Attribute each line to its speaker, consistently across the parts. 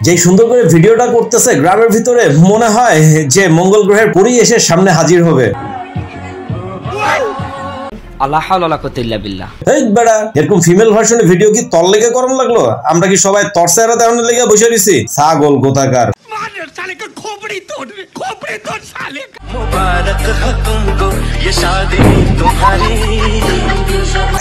Speaker 1: যে সুন্দর করে ভিডিওটা করতেছে গ্রামের ভিতরে মনে হয় যে মঙ্গল গ্রহের পরী এসে সামনে হাজির হবে।
Speaker 2: আল্লাহ হাওলা ওয়ালা কুওয়াতা ইল্লা বিল্লাহ।
Speaker 1: এই বেড়া এরকম ফিমেল ভার্সনে ভিডিও কি তর লেগে করন লাগলো? আমরা কি সবাই তর চেহারা দেখানোর লেগে বসে রইছি? ছাগল কোথাকার।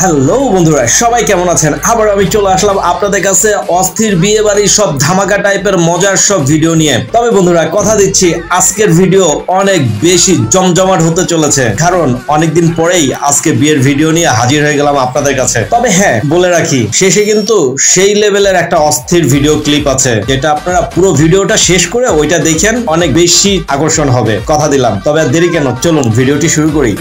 Speaker 1: হ্যালো বন্ধুরা, সবাই কেমন আছেন? আবার আমি চলে আসলাম আপনাদের কাছে অস্থির বিয়ে বাড়ির সব ধামাকা টাইপের মজার সব ভিডিও নিয়ে। তবে বন্ধুরা কথা দিচ্ছি, আজকের ভিডিও অনেক বেশি জমজমাট হতে চলেছে, কারণ অনেকদিন পরেই আজকে বিয়ের ভিডিও নিয়ে হাজির হয়ে গেলাম আপনাদের কাছে। তবে হ্যাঁ, বলে রাখি শেষে কিন্তু সেই লেভেলের একটা অস্থির ভিডিও ক্লিপ আছে, যেটা আপনারা পুরো ভিডিওটা শেষ করে ওইটা দেখেন, অনেক বেশি আকর্ষণ হবে, কথা দিলাম। তবে আর দেরি কেন, চলুন ভিডিওটি শুরু করি।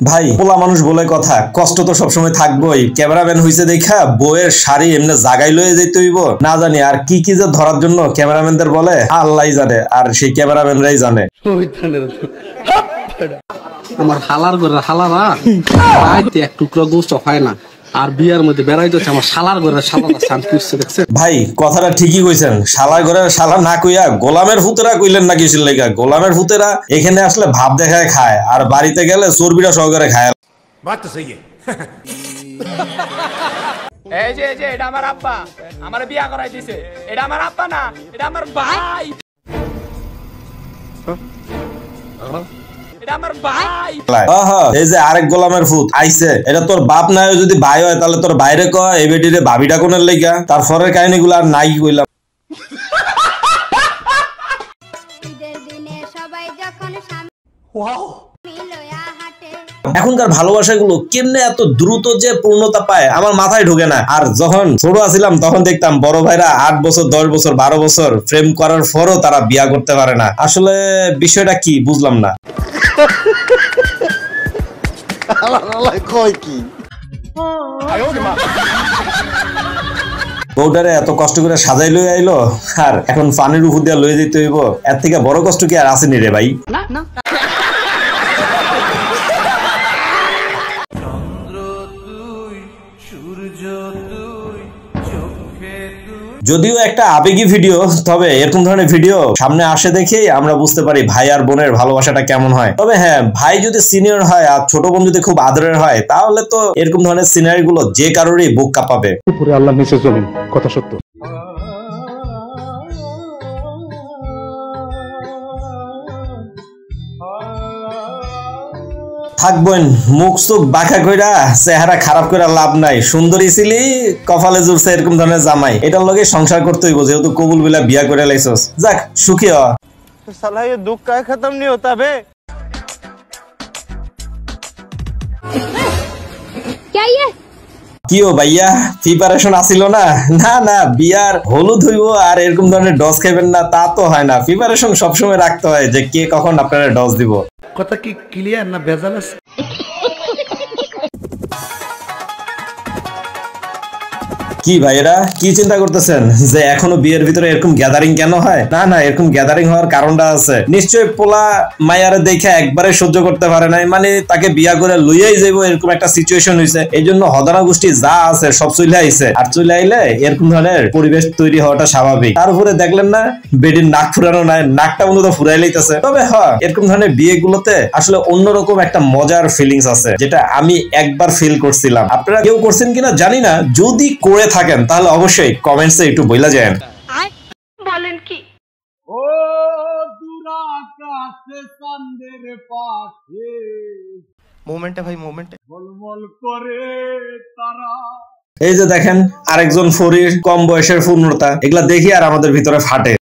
Speaker 1: ভাই পোলা মানুষ বলে কথা, কষ্ট তো সবসময় থাকবোই। ক্যামেরাম্যান হইছে দেখা বউয়ের শাড়ি এমনি জাগাই লয়ে যেতে হইব, না জানি আর কি কি যে ধরার জন্য ক্যামেরাম্যানদের বলে আল্লাহই জানে, আর সেই ক্যামেরাম্যানরাই জানে।
Speaker 3: আমার হালার ঘরে হালারা রাইতে এক টুকরো গোস্ত হয় না, আর বিয়ার মধ্যে বেড়াই যাচ্ছে আমার শালার ঘরে শালারা শান্তি করছে, দেখছেন ভাই?
Speaker 1: কথাটা ঠিকই কইছেন, শালার ঘরে শালা না কইয়া গোলামের ভূতেরা কইলেন নাকি? লেগা গোলামের ভূতেরা এখানে আসলে ভাব দেখায় খায়, আর বাড়িতে গেলে চর্বিটা সহকারে খায়। বাত তো সহি
Speaker 4: এই যে এটা আমার আব্বা, আমার বিয়া করাই দিছে। এটা আমার আব্বা না, এটা আমার ভাই।
Speaker 1: এই যে আরেক গোলামের ফুত আইছে, এটা তোর বাপ না যদি ভাই হয় তাহলে তোর বাইরে কয় এই বেটিরে ভাবিটা কোনের লেগা। তারপরের কাহিনীগুলো আর নাই কইলাম। এখনকার ভালোবাসাগুলো কেমনে এত দ্রুত যে পূর্ণতা পায় আমার মাথায় ঢোকে না। আর যখন ছোট আছিলাম তখন দেখতাম বড় ভাইরা 8 বছর 10 বছর 12 বছর প্রেম করার পরও তারা বিয়া করতে পারে না। আসলে বিষয়টা কি বুঝলাম না। বউটারে এত কষ্ট করে সাজাই লই আইলো, আর এখন পানির উপর দিয়া লই দিতে হইব। এর থেকে বড় কষ্ট কি আর আসেনি রে ভাই? না। যদিও একটা আবেগী ভিডিও, তবে এরকম ধরনের ভিডিও সামনে আসে দেখেই আমরা বুঝতে পারি ভাই আর বোনের ভালোবাসাটা কেমন হয়। তবে হ্যাঁ, ভাই যদি সিনিয়র হয় আর ছোট বোন যদি খুব আদরের হয়, তাহলে তো এরকম ধরনের সিনারি গুলো যে কারোরই বুক কাঁপাবে।
Speaker 5: উপরে আল্লাহ নিচে জমিন, কথা সত্য।
Speaker 1: থাকবেন মুখ চোখ বাঁকা কইরা চেহারা খারাপ করে লাভ নাই। সুন্দরী ছিলি, কপালে জুড়ছে এরকম ধরনের জামাই, এটার লগে সংসার করতে হইব, যেহেতু কবুল বিলা বিয়া করে লাইছস। যাক, সুখী হ।
Speaker 6: সালা ये दुख का खत्म नहीं होता बे।
Speaker 1: क्या ये? কিও ভাইয়া, প্রিপারেশন আসিল না? না, বিয়ার হলুদ হইব আর এরকম ধরনের ডজ খাইবেন না তা তো হয় না। প্রিপারেশন সবসময় রাখতে হয় যে কে কখন আপনারা ডজ দিব।
Speaker 5: কথা কি ক্লিয়ার না ভেজাল আছে?
Speaker 1: কি ভাইরা কি চিন্তা করতেছেন যে এখনো বিয়ের ভিতরে এরকম গ্যাদারিং কেন হয়? না, এরকম গ্যাদারিং হওয়ার কারণটা আছে। নিশ্চয়ই পোলা মায়ারে দেখে একবারে সহ্য করতে পারে নাই, মানে তাকে বিয়া করে লইয়াই যাইবো এরকম একটা সিচুয়েশন হইছে। এই জন্য হদানা গোষ্ঠী যা আছে সব চলে আইছে, আর চলে আইলে এরকম ধরনের পরিবেশ তৈরি হওয়াটা স্বাভাবিক। তার উপরে দেখলেন না বেডির নাক ফুরানো নাই, নাকটা মূলত ফুরাই লাইতেছে। তবে হ্যাঁ, এরকম ধরনের বিয়েগুলোতে আসলে অন্যরকম একটা মজার ফিলিংস আছে, যেটা আমি একবার ফিল করছিলাম। আপনারা কেউ করছেন কিনা জানি না, যদি করে থাকেন তাহলে অবশ্যই কমেন্টসে একটু বইলা যান।
Speaker 7: বলেন কি?
Speaker 4: ও দুরাকাশে চাঁদের পাশে
Speaker 6: মোমেন্টে ভাই, মোমেন্টে
Speaker 4: বলবল করে তারা।
Speaker 1: এই যে দেখেন আরেকজন ফরির কম বয়সের পূর্ণতা, এগুলা দেখি আর আমাদের ভিতরে ফাটে।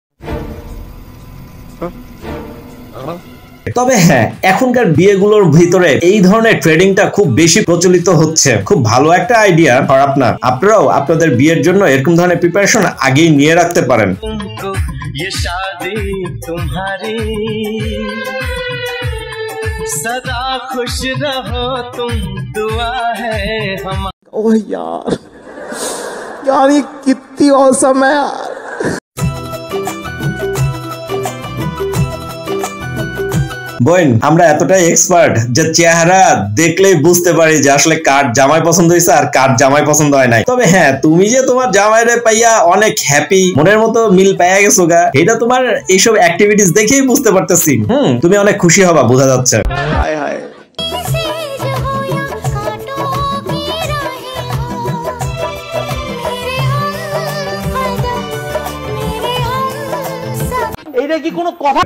Speaker 1: তবে হ্যাঁ, এখনকার বিয়েগুলোর ভিতরে এই ধরনের ট্রেডিংটা খুব বেশি প্রচলিত হচ্ছে। খুব ভালো একটা আইডিয়া, খারাপ না। আপনারাও আপনাদের বিয়ের জন্য এরকম ধরনের প্রিপারেশন আগেই নিয়ে রাখতে পারেন।
Speaker 6: ओह यार ये कितनी औसम है यार।
Speaker 1: বোন আমরা এতটাই এক্সপার্ট যে চেহারা দেখলেই বুঝতে পারি যে আসলে কার জামাই পছন্দ হয়েছে আর কার জামাই পছন্দ হয় নাই। তবে হ্যাঁ, তুমি যে তোমার জামাইরে পাইয়া অনেক হ্যাপি, মনের মতো মিল পাইয়া গেছো গা, এটা তোমার এইসব অ্যাক্টিভিটিস দেখেই বুঝতে পারতেছি। তুমি অনেক খুশি হবা, বোঝা যাচ্ছে।
Speaker 6: हाय हाय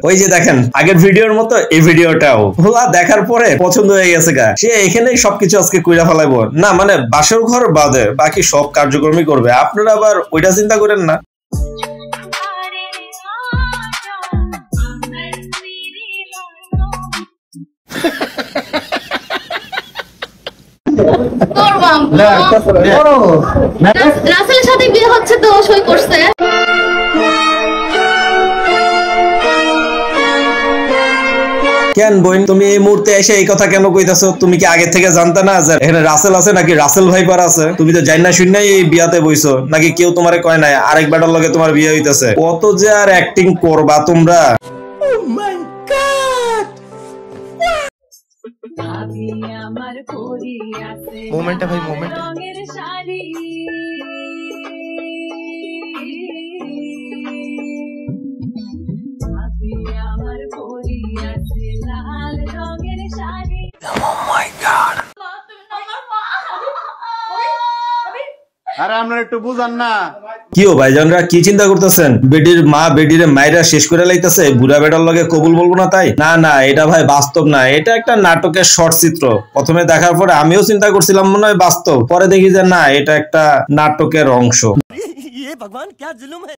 Speaker 1: ওই যে দেখেন আগের ভিডিওর মতো এই ভিডিওটাও ভোলা দেখার পরে পছন্দ হয়ে গেছে গা, সে এখানেই সবকিছু আজকে কইরা ফেলাইবো। না মানে বাসর ঘর বাদে বাকি সব কার্যক্রমই করবে, আপনারা আবার ওইটা চিন্তা করেন না।
Speaker 7: রাসেলের সাথে বিয়ে হচ্ছে তো সই করছে।
Speaker 1: কেন বোন তুমি এই মুহূর্তে এসে এই কথা কেন কইতাছো? তুমি কি আগে থেকে জানতা না যে এখানে রাসেল আছে নাকি রাসেল ভাইপার আছে? তুমি তো জানি না শুননাই এই বিয়াতে বইছো, নাকি কেউ তোমারে কয় নাই আরেক বেটার লগে তোমার বিয়ে হইতাছে? কত যে আর অ্যাক্টিং করবা তোমরা।
Speaker 6: मोमेंट है भाई मोमेंट है।
Speaker 5: আরে আপনারা একটু বুঝান না।
Speaker 1: কি ও ভাইজানরা কি চিন্তা করতেছেন? বেডির মা বেডিরে মাইরা শেষ করে লাইতেছে, বুড়া বেটার লগে কবুল বলবো না তাই? না না, এটা ভাই বাস্তব না, এটা একটা নাটকের শর্ট চিত্র। প্রথমে দেখার পরে আমিও চিন্তা করছিলাম মনে হয় বাস্তব, পরে দেখি যে না, এটা একটা নাটকের অংশ।
Speaker 8: ভগবান क्या जुल्म है।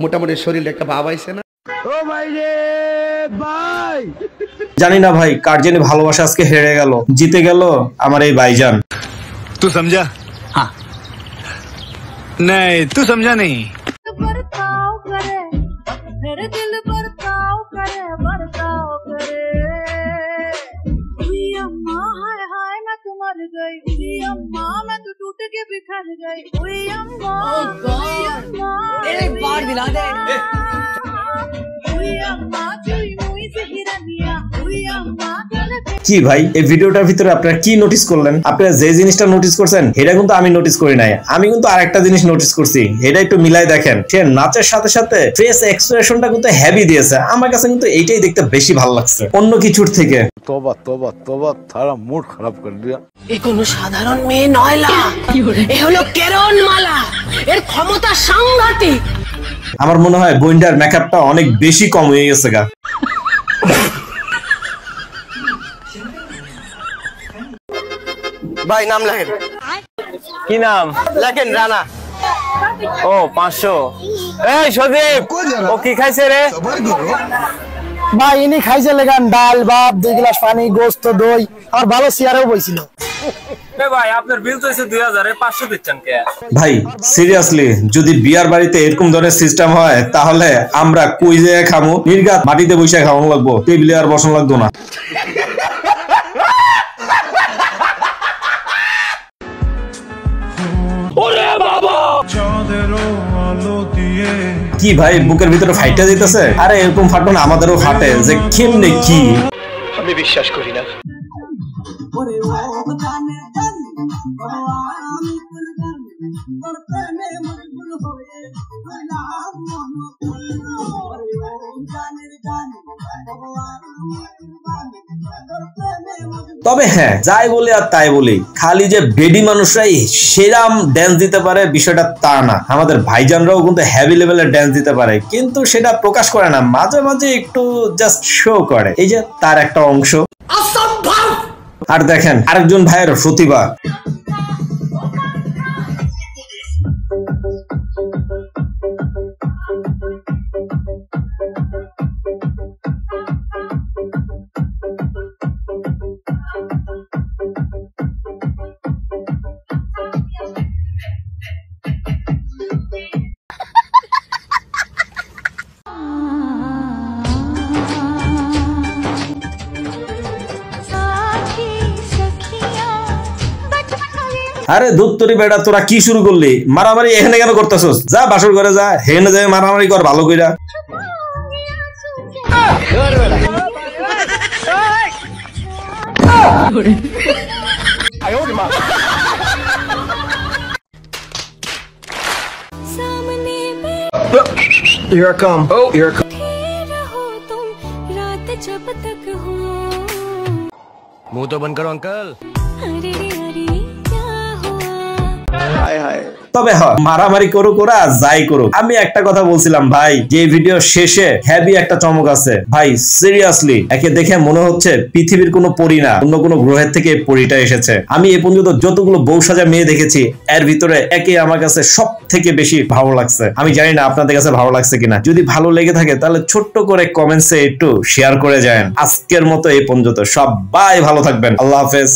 Speaker 5: মোটামুটি শরীরে একটা ভাব আইছে না। ও ভাই রে ভাই,
Speaker 1: জানি না ভাই কার জানি ভালোবাসা আজকে হেরে গেল, জিতে গেল আমার এই ভাইজান।
Speaker 9: तू समझा? हाँ नहीं तू समझा नहीं।
Speaker 7: बरताव करे मेरे दिल बरताव करे हुई अम्मा हाय हाय मैं तो मर गई, हुई अम्मा मैं तो टूट के बिखर गई, हुई अम्मा एक बार दिला दे, हुई अम्मा चुई मुई से हिरनिया, हुई अम्मा
Speaker 1: কি ভাই এই ভিডিওটার ভিতরে আপনারা কি নোটিস করলেন? আপনারা যে জিনিসটা নোটিস করছেন এটা কিন্তু আমি নোটিস করি নাই। আমি কিন্তু আরেকটা জিনিস নোটিস করছি, এটা একটু মিলাই দেখেন। সে নাচের সাথে সাথে ফেস এক্সপ্রেশনটা কিন্তু হেভি দিয়েছে, আমার কাছে কিন্তু এইটাই দেখতে বেশি ভালো লাগছে অন্য কিছুর থেকে।
Speaker 5: তোবা তোবা তোবা, তারা মুড খারাপ করে দিয়া।
Speaker 8: এ কোনো সাধারণ মেয়ে নয়লা, এ হলো কেরন মালা, এর ক্ষমতা সাংঘাতিক।
Speaker 1: আমার মনে হয় বইন্ডার মেকআপটা অনেক বেশি কম হয়ে গেছে গা।
Speaker 10: ভাই নাম লেখেন। কি নাম লেখেন? রানা। ও 500। এই সদীপ, ও কি খাইছে রে?
Speaker 8: ভাই ইনি খাইছে লেগান ডাল ভাত 2 গ্লাস পানি গোস্ত দই আর ভালো চেয়ারেও বইছিল।
Speaker 10: ভাই আপনার বিল তো 2000 এ 500 দিচ্ছেন কে?
Speaker 1: ভাই সিরিয়াসলি যদি বিয়ার বাড়িতে এরকম ধরনের সিস্টেম হয় তাহলে আমরা কই জায়গায় খামু? নির্ঘাত মাটিতে বসে খাওয়ানো লাগবো, টেবিলে আর বসানো লাগতো না। কি ভাই বুকের ভিতরে ফাইটা দিতেছে? আরে এরকম ফাটন আমাদেরও ফাটে, যে কেমনে কি
Speaker 10: আমি বিশ্বাস করি না।
Speaker 1: তবে হ্যাঁ, যাই বলি আর তাই বলি, খালি যে বেডি মানুষরাই সেরাম ড্যান্স দিতে পারে বিষয়টা তা না। আমাদের ভাইজানরাও কিন্তু হেভি লেভেলের ড্যান্স দিতে পারে, কিন্তু সেটা প্রকাশ করে না, মাঝে মাঝে একটু জাস্ট শো করে। এই যে তার একটা অংশ। আর দেখেন আরেকজন ভাইয়ের প্রতিভা। আরে দুত্তরি বেটা, তোরা কি শুরু করলি? মারামারি এখানে কেন করতেছস? যা বাসর ঘরে যা, হেনে যায় মারামারি কর ভালো কইরা।
Speaker 5: Here I come. Oh, here I come. मुंह तो बंद करो अंकल। हाय हाय।
Speaker 1: তবে হ্যাঁ, মারামারি করুক ওরা, যাই করুক। আমি একটা কথা বলছিলাম ভাই, যে ভিডিও শেষে হেভি একটা চমক আছে ভাই। সিরিয়াসলি একে দেখে মনে হচ্ছে পৃথিবীর কোনো পরী না, অন্য কোনো গ্রহের থেকে পরীটা এসেছে। আমি এ পর্যন্ত যতগুলো বউ সাজা মেয়ে দেখেছি, এর ভিতরে একে আমার কাছে সব থেকে বেশি ভালো লাগছে। আমি জানি না আপনাদের কাছে ভালো লাগছে কিনা। যদি ভালো লেগে থাকে তাহলে ছোট্ট করে কমেন্টসে একটু শেয়ার করে যান। আজকের মতো এই পর্যন্ত, সবাই ভালো থাকবেন। আল্লাহ হাফেজ।